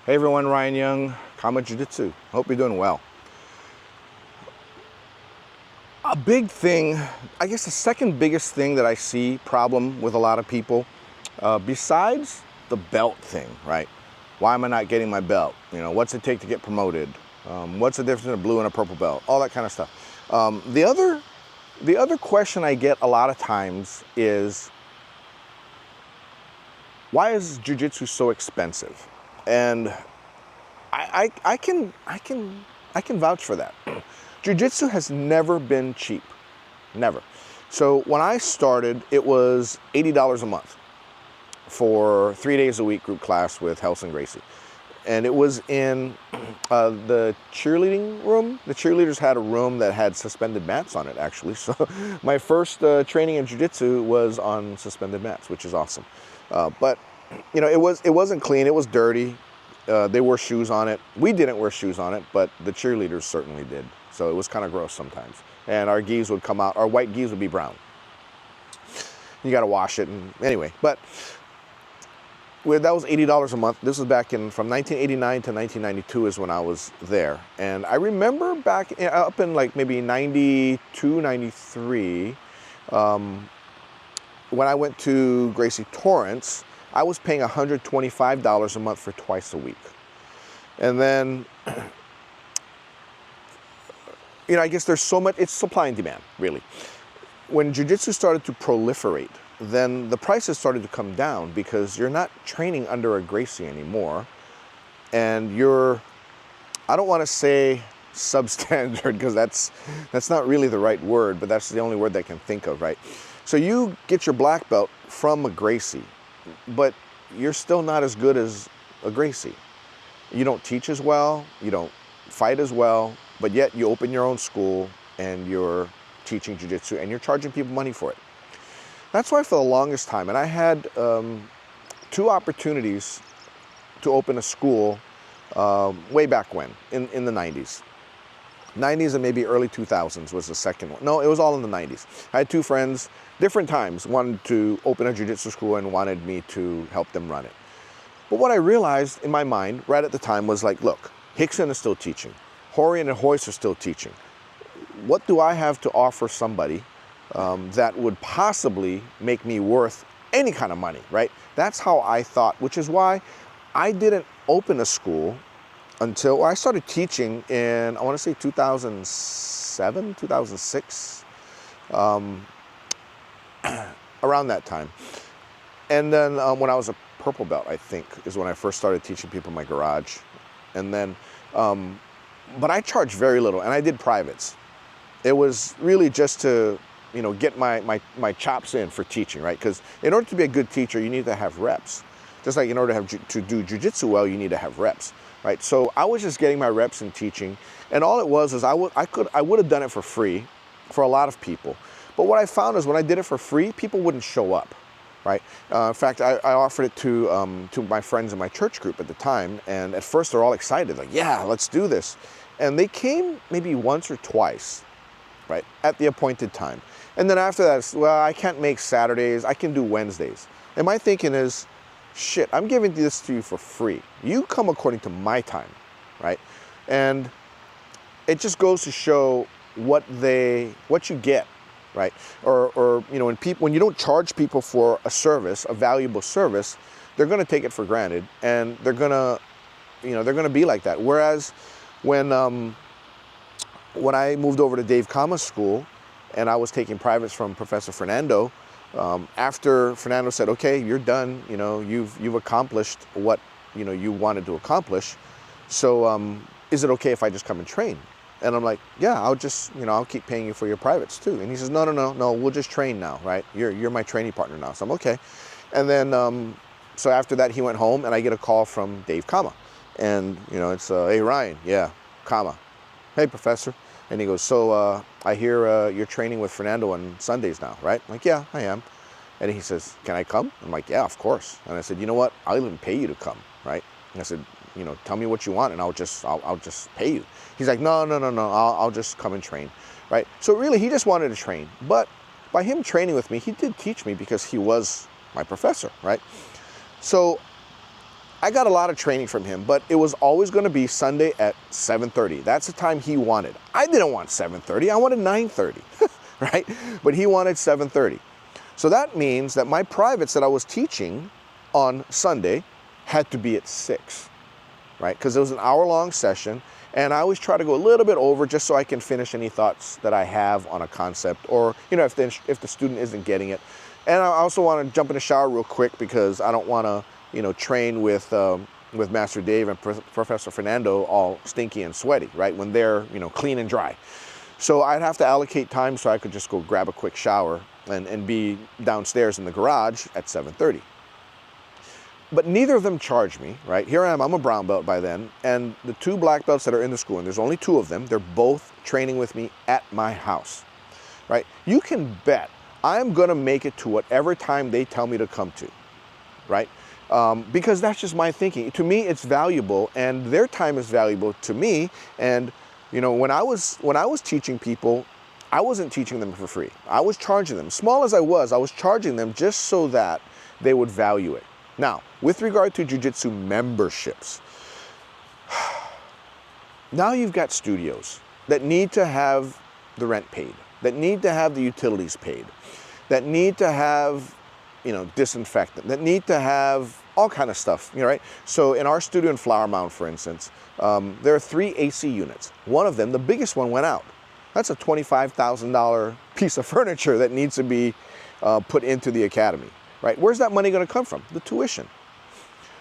Hey everyone, Ryan Young, Kama Jiu-Jitsu. Hope you're doing well. A big thing, I guess the second biggest thing that I see problem with a lot of people, besides the belt thing, right? Why am I not getting my belt? You know, what's it take to get promoted? What's the difference in a blue and a purple belt? All that kind of stuff. The other question I get a lot of times is, why is jiu-jitsu so expensive? And I can vouch for that. Jiu-jitsu has never been cheap, never. So when I started, it was $80 a month for 3 days a week group class with Hells and Gracie. And it was in the cheerleading room. The cheerleaders had a room that had suspended mats on it, actually. So my first training in jiu-jitsu was on suspended mats, which is awesome. But you know, it wasn't clean. It was dirty. They wore shoes on it. We didn't wear shoes on it, but the cheerleaders certainly did. So it was kind of gross sometimes. And our gis would come out, our white gis would be brown. You got to wash it. And anyway, but that was $80 a month. This was back from 1989 to 1992 is when I was there. And I remember back up in like maybe 92, 93, when I went to Gracie Torrance, I was paying $125 a month for twice a week. And then, you know, I guess there's so much, it's supply and demand, really. When jiu-jitsu started to proliferate, then the prices started to come down because you're not training under a Gracie anymore. And you're, I don't want to say substandard because that's not really the right word, but that's the only word that I can think of, right? So you get your black belt from a Gracie, but you're still not as good as a Gracie. You don't teach as well, you don't fight as well, but yet you open your own school and you're teaching jiu-jitsu and you're charging people money for it. That's why for the longest time, and I had 2 opportunities to open a school way back when, in the 90s. 90s and maybe early 2000s was the second one. No, it was all in the 90s. I had 2 friends, different times, wanted to open a jiu-jitsu school and wanted me to help them run it. But what I realized in my mind right at the time was like, look, Hickson is still teaching. Horian and Hoist are still teaching. What do I have to offer somebody that would possibly make me worth any kind of money, right? That's how I thought, which is why I didn't open a school until I started teaching in, I want to say 2007, 2006, around that time. And then when I was a purple belt, I think, is when I first started teaching people in my garage. And then, but I charged very little, and I did privates. It was really just to, you know, get my chops in for teaching, right? Because in order to be a good teacher, you need to have reps. Just like in order to do jiu-jitsu well, you need to have reps, right? So I was just getting my reps in teaching, and all it was is I would have done it for free for a lot of people. But what I found is when I did it for free, people wouldn't show up, right? In fact, I offered it to my friends in my church group at the time, and at first they're all excited, like, yeah, let's do this. And they came maybe once or twice, right, at the appointed time. And then after that, well, I can't make Saturdays, I can do Wednesdays. And my thinking is, shit, I'm giving this to you for free. You come according to my time, right? And it just goes to show what you get, right? Or you know, when you don't charge people for a service, a valuable service, they're going to take it for granted, and they're going to be like that. Whereas when I moved over to Dave Kama's school and I was taking privates from Professor Fernando, after Fernando said, okay, you're done, you know, you've accomplished what, you know, you wanted to accomplish. So is it okay if I just come and train? And I'm like, yeah, I'll keep paying you for your privates too. And he says, no, we'll just train now, right? You're my training partner now. So I'm okay. And then, so after that, he went home and I get a call from Dave Kama. And, you know, it's, hey, Ryan, yeah, Kama. Hey, Professor. And he goes, so I hear you're training with Fernando on Sundays now, right? I'm like, yeah, I am. And he says, can I come? I'm like, yeah, of course. And I said, you know what? I'll even pay you to come, right? And I said, you know, tell me what you want and I'll just pay you. He's like, no, I'll just come and train, right? So really, he just wanted to train. But by him training with me, he did teach me because he was my professor, right? So I got a lot of training from him, but it was always going to be Sunday at 7:30. That's the time he wanted. I didn't want 7:30. I wanted 9:30, right? But he wanted 7:30. So that means that my privates that I was teaching on Sunday had to be at 6, right? Because it was an hour-long session, and I always try to go a little bit over just so I can finish any thoughts that I have on a concept, or if the student isn't getting it. And I also want to jump in the shower real quick because I don't want to train with Master Dave and Professor Fernando all stinky and sweaty, right? When they're, clean and dry. So I'd have to allocate time so I could just go grab a quick shower and be downstairs in the garage at 7:30. But neither of them charge me, right? Here I am, I'm a brown belt by then, and the 2 black belts that are in the school, and there's only 2 of them, they're both training with me at my house, right? You can bet I'm gonna make it to whatever time they tell me to come to, right? Because that's just my thinking. To me, it's valuable, and their time is valuable to me. And when I was teaching people, I wasn't teaching them for free. I was charging them. Small as I was charging them just so that they would value it. Now, with regard to jiu-jitsu memberships, now you've got studios that need to have the rent paid, that need to have the utilities paid, that need to have disinfectant, that need to have all kind of stuff, right? So in our studio in Flower Mound, for instance, there are 3 AC units. One of them, the biggest one, went out. That's a $25,000 piece of furniture that needs to be put into the academy, right? Where's that money going to come from? The tuition,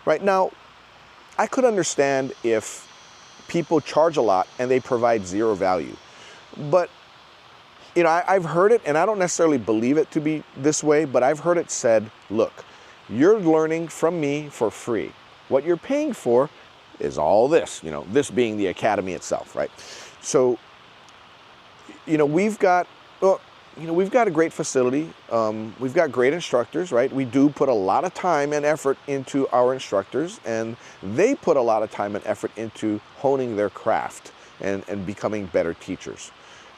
right? Now, I could understand if people charge a lot and they provide 0 value, but I've heard it, and I don't necessarily believe it to be this way, but I've heard it said, look, you're learning from me for free. What you're paying for is all this, this being the academy itself, right? So, we've got a great facility. We've got great instructors, right? We do put a lot of time and effort into our instructors, and they put a lot of time and effort into honing their craft and becoming better teachers.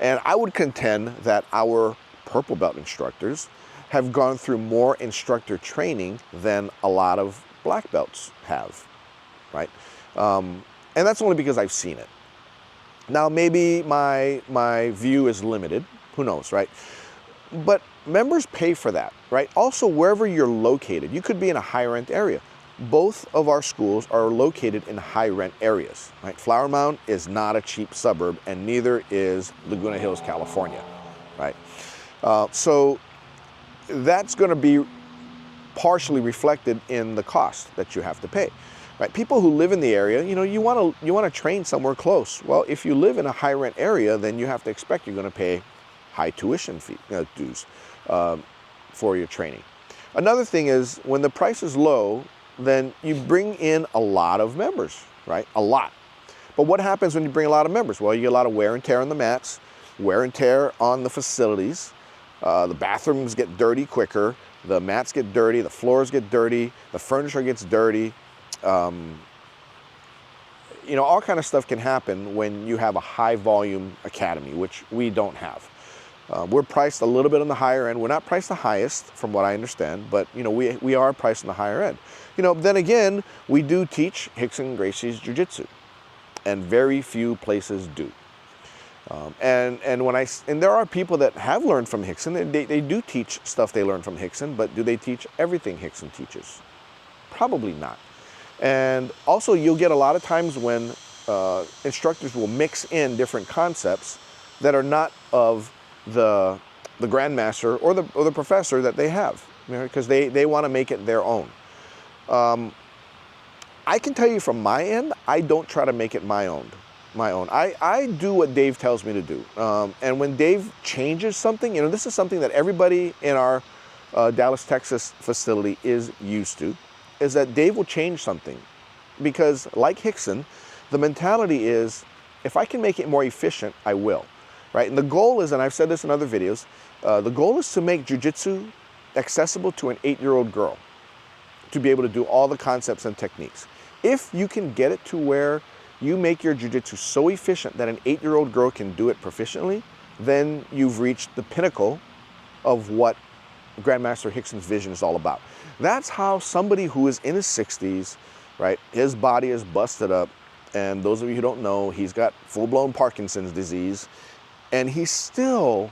And I would contend that our purple belt instructors have gone through more instructor training than a lot of black belts have, right? And that's only because I've seen it. Now, maybe my view is limited, who knows, right? But members pay for that, right? Also, wherever you're located, you could be in a high rent area. Both of our schools are located in high rent areas, right? Flower Mound is not a cheap suburb, and neither is Laguna Hills, California, right? So that's going to be partially reflected in the cost that you have to pay, right? People who live in the area, you want to train somewhere close. Well, if you live in a high rent area, then you have to expect you're going to pay high tuition fee dues for your training. Another thing is, when the price is low, then you bring in a lot of members, right? A lot. But what happens when you bring a lot of members? Well, you get a lot of wear and tear on the mats, wear and tear on the facilities. The bathrooms get dirty quicker, the mats get dirty, the floors get dirty, the furniture gets dirty. All kind of stuff can happen when you have a high volume academy, which we don't have. We're priced a little bit on the higher end. We're not priced the highest, from what I understand, but we are priced on the higher end. Then again, we do teach Rickson Gracie's Jiu-Jitsu, and very few places do. And there are people that have learned from Rickson. They do teach stuff they learned from Rickson, but do they teach everything Rickson teaches? Probably not. And also, you'll get a lot of times when instructors will mix in different concepts that are not of the grandmaster or the professor that they have, because they want to make it their own. I can tell you from my end, I don't try to make it my own. I do what Dave tells me to do. And when Dave changes something, this is something that everybody in our Dallas, Texas facility is used to, is that Dave will change something. Because like Rickson, the mentality is, if I can make it more efficient, I will, right? And the goal is, and I've said this in other videos, the goal is to make jiu-jitsu accessible to an 8-year-old girl, to be able to do all the concepts and techniques. If you can get it to where you make your jiu-jitsu so efficient that an 8-year-old girl can do it proficiently, then you've reached the pinnacle of what Grandmaster Rickson's vision is all about. That's how somebody who is in his 60s, right? His body is busted up, and those of you who don't know, he's got full-blown Parkinson's disease, and he's still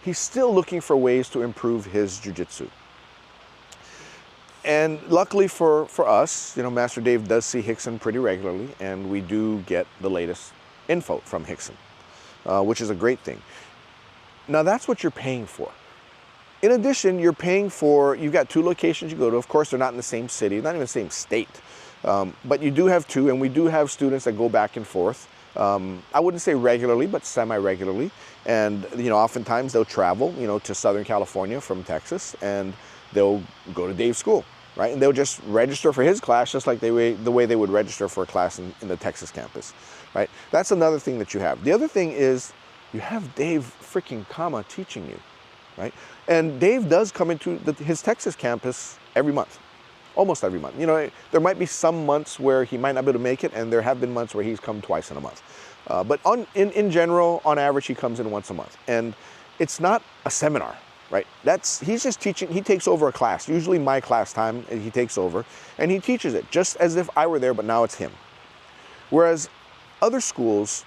looking for ways to improve his jiu-jitsu. And luckily for us, you know, Master Dave does see Rickson pretty regularly, and we do get the latest info from Rickson, which is a great thing. Now that's what you're paying for. In addition, you're paying for, you've got 2 locations you go to. Of course, they're not in the same city, not even the same state, but you do have 2, and we do have students that go back and forth. I wouldn't say regularly, but semi-regularly. And, you know, oftentimes they'll travel, you know, to Southern California from Texas, and they'll go to Dave's school, right? And they'll just register for his class just like the way they would register for a class in the Texas campus, right? That's another thing that you have. The other thing is you have Dave freaking Kama teaching you, right? And Dave does come into his Texas campus every month, almost every month. You know, there might be some months where he might not be able to make it, and there have been months where he's come twice in a month. But in general, on average, he comes in once a month. And it's not a seminar, right? He's just teaching, he takes over a class, usually my class time, and he takes over, and he teaches it just as if I were there, but now it's him. Whereas other schools,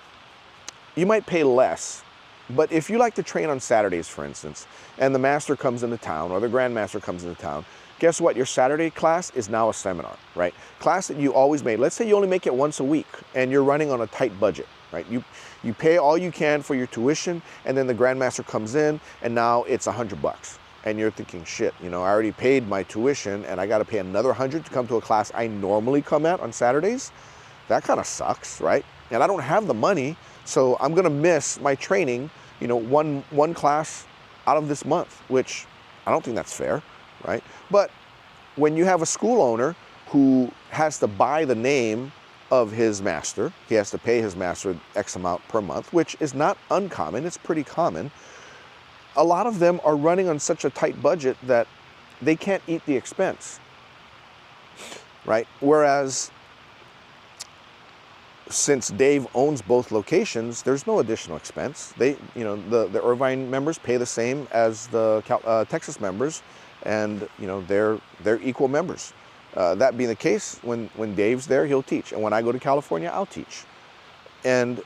you might pay less, but if you like to train on Saturdays, for instance, and the master comes into town, or the grandmaster comes into town, guess what? Your Saturday class is now a seminar, right? Class that you always made. Let's say you only make it once a week, and you're running on a tight budget, right? You pay all you can for your tuition, and then the grandmaster comes in, and now it's $100. And you're thinking, shit, you know, I already paid my tuition, and I got to pay another 100 to come to a class I normally come at on Saturdays. That kind of sucks, right? And I don't have the money, so I'm going to miss my training, you know, one class out of this month, which I don't think that's fair, right? But when you have a school owner who has to buy the name of his master, he has to pay his master X amount per month, which is not uncommon, it's pretty common. A lot of them are running on such a tight budget that they can't eat the expense, right? Whereas since Dave owns both locations, there's no additional expense. They, you know, the Irvine members pay the same as the Texas members, and you know they're equal members. That being the case, when Dave's there, he'll teach, and when I go to California, I'll teach, and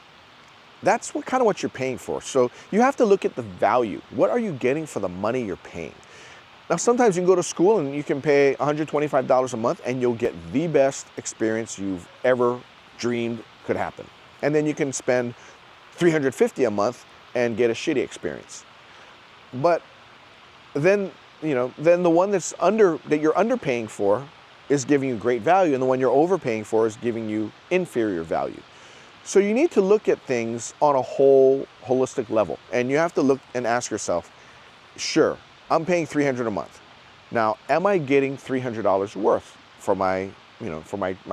that's kind of what you're paying for. So you have to look at the value. What are you getting for the money you're paying? Now, sometimes you can go to school and you can pay $125 a month, and you'll get the best experience you've ever dreamed could happen. And then you can spend $350 a month and get a shitty experience. But then, you know, then the one that you're underpaying for is giving you great value, and the one you're overpaying for is giving you inferior value. So you need to look at things on a holistic level, and you have to look and ask yourself, sure, I'm paying $300 a month. Now, am I getting $300 worth for my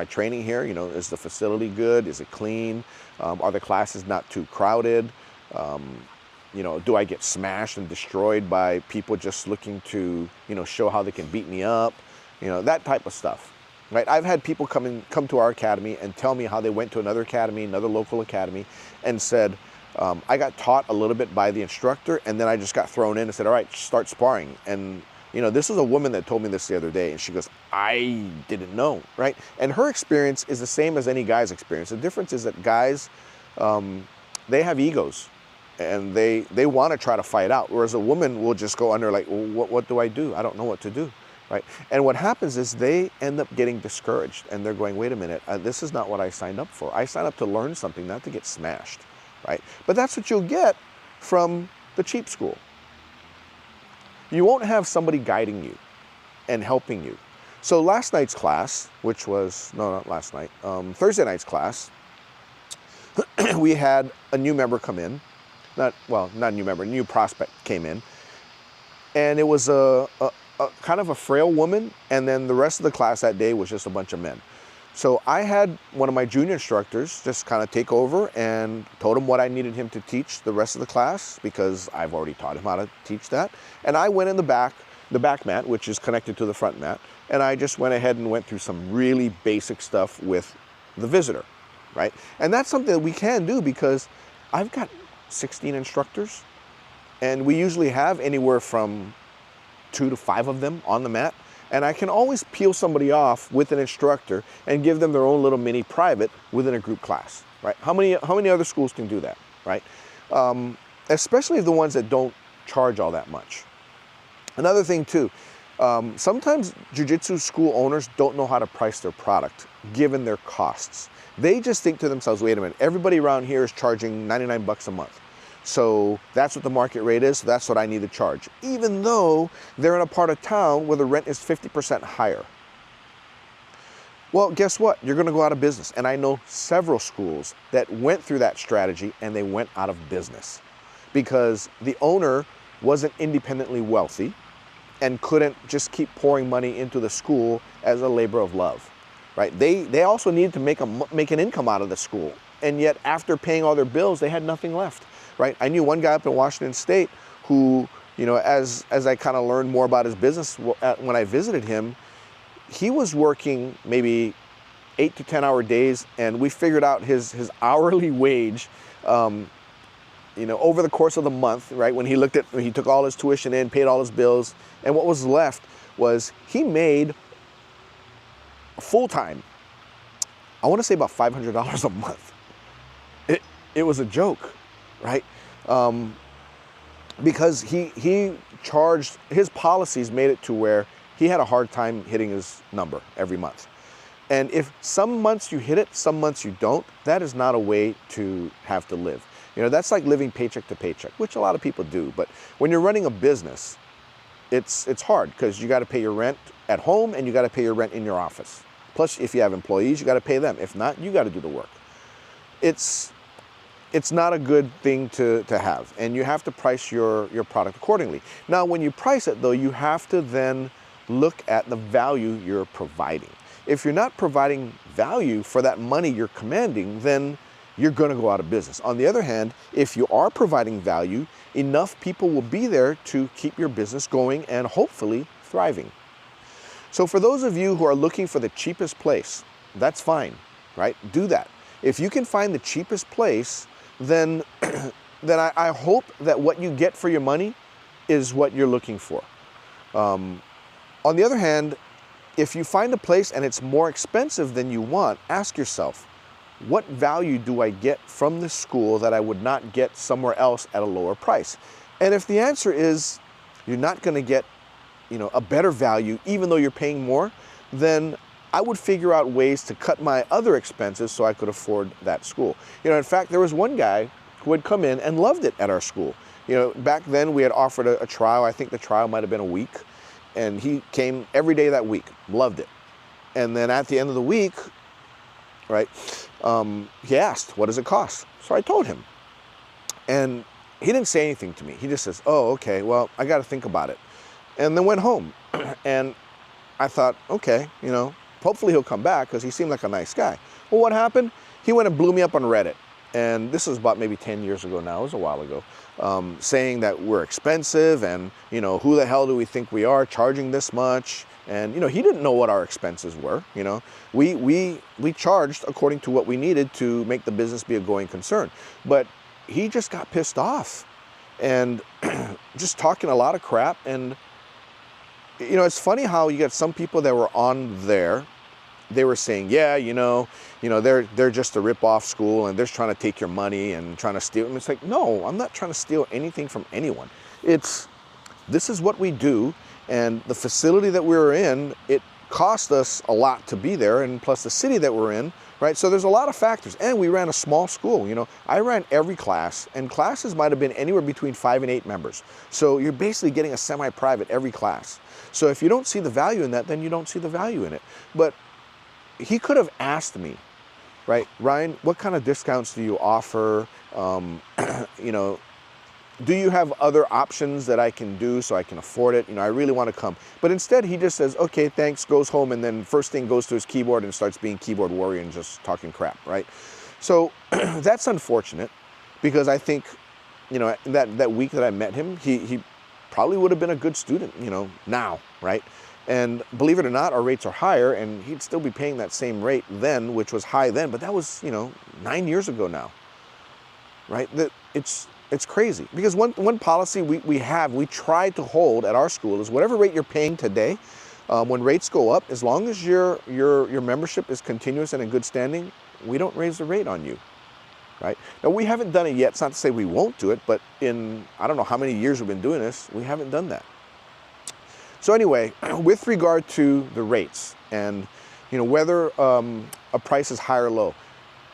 training here? You know, is the facility good? Is it clean? Are the classes not too crowded? You know, do I get smashed and destroyed by people just looking to, you know, show how they can beat me up? You know, that type of stuff, right? I've had people come to our academy and tell me how they went to another academy, another local academy, and said, I got taught a little bit by the instructor, and then I just got thrown in and said, all right, start sparring. And you know, this is a woman that told me this the other day, and she goes, I didn't know, right? And her experience is the same as any guy's experience. The difference is that guys, they have egos, and they want to try to fight out, whereas a woman will just go under like, well, what do? I don't know what to do, right? And what happens is they end up getting discouraged, and they're going, wait a minute, this is not what I signed up for. I signed up to learn something, not to get smashed, right? But that's what you'll get from the cheap school. You won't have somebody guiding you and helping you. So last night's class, which was, no, not last night, Thursday night's class, we had a new member come in. Not a new member, a new prospect came in. And it was a kind of a frail woman, and then the rest of the class that day was just a bunch of men. So I had one of my junior instructors just kind of take over and told him what I needed him to teach the rest of the class, because I've already taught him how to teach that. And I went in the back mat, which is connected to the front mat, and I just went ahead and went through some really basic stuff with the visitor, right? And that's something that we can do, because I've got 16 instructors, and we usually have anywhere from 2 to 5 of them on the mat. And I can always peel somebody off with an instructor and give them their own little mini private within a group class, right? How many other schools can do that, right? Especially the ones that don't charge all that much. Another thing too, sometimes jiu-jitsu school owners don't know how to price their product given their costs. They just think to themselves, wait a minute, everybody around here is charging 99 bucks a month. So that's what the market rate is, so that's what I need to charge. Even though they're in a part of town where the rent is 50% higher. Well, guess what? You're gonna go out of business. And I know several schools that went through that strategy and they went out of business because the owner wasn't independently wealthy and couldn't just keep pouring money into the school as a labor of love, right? They also needed to make an income out of the school. And yet after paying all their bills, they had nothing left, right? I knew one guy up in Washington State who, you know, as I kind of learned more about his business when I visited him, he was working maybe 8 to 10 hour days, and we figured out his hourly wage, you know, over the course of the month, right? When he took all his tuition in, paid all his bills, and what was left was he made full-time, I want to say about $500 a month. It was a joke, right? Because he charged, his policies made it to where he had a hard time hitting his number every month. And if some months you hit it, some months you don't, that is not a way to have to live. You know, that's like living paycheck to paycheck, which a lot of people do. But when you're running a business, it's hard because you got to pay your rent at home and you got to pay your rent in your office. Plus, if you have employees, you got to pay them. If not, you got to do the work. It's not a good thing to have, and you have to price your product accordingly. Now, when you price it, though, you have to then look at the value you're providing. If you're not providing value for that money you're commanding, then you're going to go out of business. On the other hand, if you are providing value, enough people will be there to keep your business going and hopefully thriving. So for those of you who are looking for the cheapest place, that's fine, right? Do that. If you can find the cheapest place, then I hope that what you get for your money is what you're looking for. On the other hand, if you find a place and it's more expensive than you want, ask yourself, what value do I get from this school that I would not get somewhere else at a lower price? And if the answer is you're not going to get, you know, a better value even though you're paying more, then I would figure out ways to cut my other expenses so I could afford that school. You know, in fact, there was one guy who had come in and loved it at our school. You know, back then we had offered a trial. I think the trial might have been a week. And he came every day that week, loved it. And then at the end of the week, right, he asked, what does it cost? So I told him. And he didn't say anything to me. He just says, oh, okay, well, I got to think about it. And then went home. And I thought, okay, you know, hopefully he'll come back because he seemed like a nice guy. Well, what happened? He went and blew me up on Reddit. And this was about maybe 10 years ago now, it was a while ago, saying that we're expensive and, you know, who the hell do we think we are charging this much? And, you know, he didn't know what our expenses were, you know. We charged according to what we needed to make the business be a going concern. But he just got pissed off and just talking a lot of crap. And, you know, it's funny how you get some people that were on there. They were saying, yeah, you know, they're just a rip-off school and they're just trying to take your money and trying to steal. And it's like, no, I'm not trying to steal anything from anyone. This is what we do. And the facility that we were in, it cost us a lot to be there. And plus the city that we're in, right? So there's a lot of factors. And we ran a small school. You know, I ran every class, and classes might have been anywhere between 5 and 8 members. So you're basically getting a semi-private every class. So if you don't see the value in that, then you don't see the value in it. But he could have asked me, right, Ryan, what kind of discounts do you offer? You know, do you have other options that I can do so I can afford it? You know, I really want to come. But instead, he just says, okay, thanks, goes home, and then first thing goes to his keyboard and starts being keyboard warrior and just talking crap, right? So that's unfortunate because I think, you know, that week that I met him, he probably would have been a good student, you know, now, right? And believe it or not, our rates are higher, and he'd still be paying that same rate then, which was high then, but that was, you know, 9 years ago now, right? It's crazy because one policy we try to hold at our school is whatever rate you're paying today, When rates go up, as long as your membership is continuous and in good standing, we don't raise the rate on you, right? Now, we haven't done it yet. It's not to say we won't do it, but in, I don't know how many years we've been doing this, we haven't done that. So anyway, with regard to the rates and, you know, whether a price is high or low,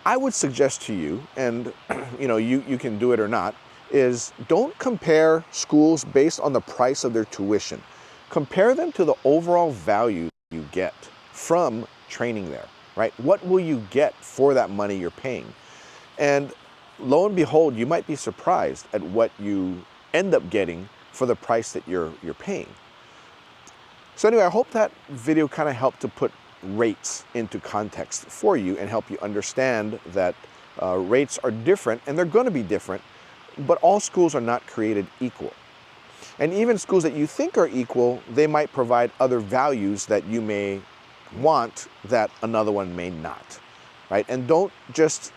I would suggest to you, and you know, you can do it or not, is don't compare schools based on the price of their tuition. Compare them to the overall value you get from training there, right? What will you get for that money you're paying? And lo and behold, you might be surprised at what you end up getting for the price that you're paying. So anyway, I hope that video kind of helped to put rates into context for you and help you understand that rates are different, and they're going to be different, but all schools are not created equal. And even schools that you think are equal, they might provide other values that you may want that another one may not, right? And don't just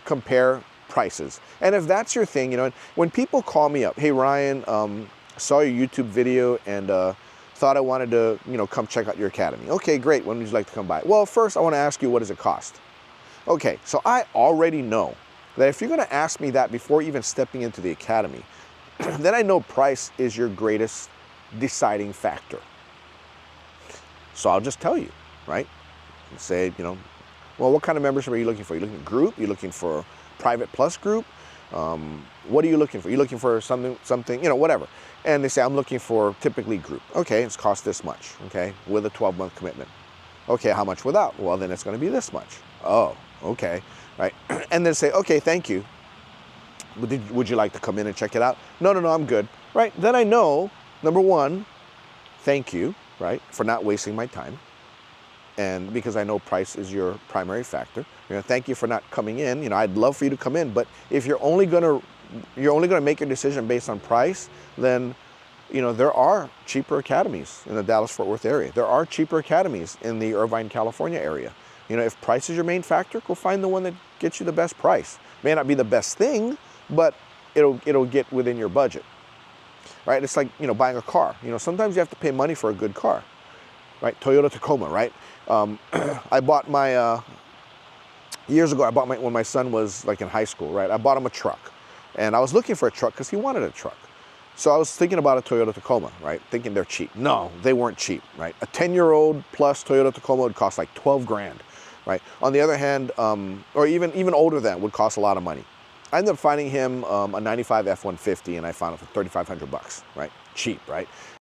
compare prices. And if that's your thing, you know, when people call me up, hey Ryan, saw your YouTube video and thought I wanted to, you know, come check out your academy. Okay, great. When would you like to come by? Well, first I want to ask you, what does it cost? Okay, so I already know that if you're going to ask me that before even stepping into the academy, then I know price is your greatest deciding factor. So I'll just tell you, right? And say, you know, well, what kind of membership are you looking for? Are you looking for group? Are you looking for private plus group? What are you looking for? Are you looking for something, you know, whatever. And they say, I'm looking for typically group. Okay, it's cost this much, okay, with a 12-month commitment. Okay, how much without? Well, then it's going to be this much. Oh, okay, right. And then say, okay, thank you. Would you like to come in and check it out? No, I'm good, right? Then I know, number one, thank you, right, for not wasting my time. And because I know price is your primary factor, you know, thank you for not coming in. You know, I'd love for you to come in, but if you're only gonna make your decision based on price, then, you know, there are cheaper academies in the Dallas-Fort Worth area. There are cheaper academies in the Irvine, California area. You know, if price is your main factor, go find the one that gets you the best price. May not be the best thing, but it'll get within your budget, right? It's like, you know, buying a car. You know, sometimes you have to pay money for a good car, right? Toyota Tacoma, right? I bought my, years ago, when my son was like in high school, right? I bought him a truck, and I was looking for a truck because he wanted a truck. So I was thinking about a Toyota Tacoma, right? Thinking they're cheap. No, they weren't cheap, right? A 10-year-old plus Toyota Tacoma would cost like 12 grand, right? On the other hand, or even older than, would cost a lot of money. I ended up finding him a 95 F-150, and I found it for $3,500 bucks, right? Cheap, right?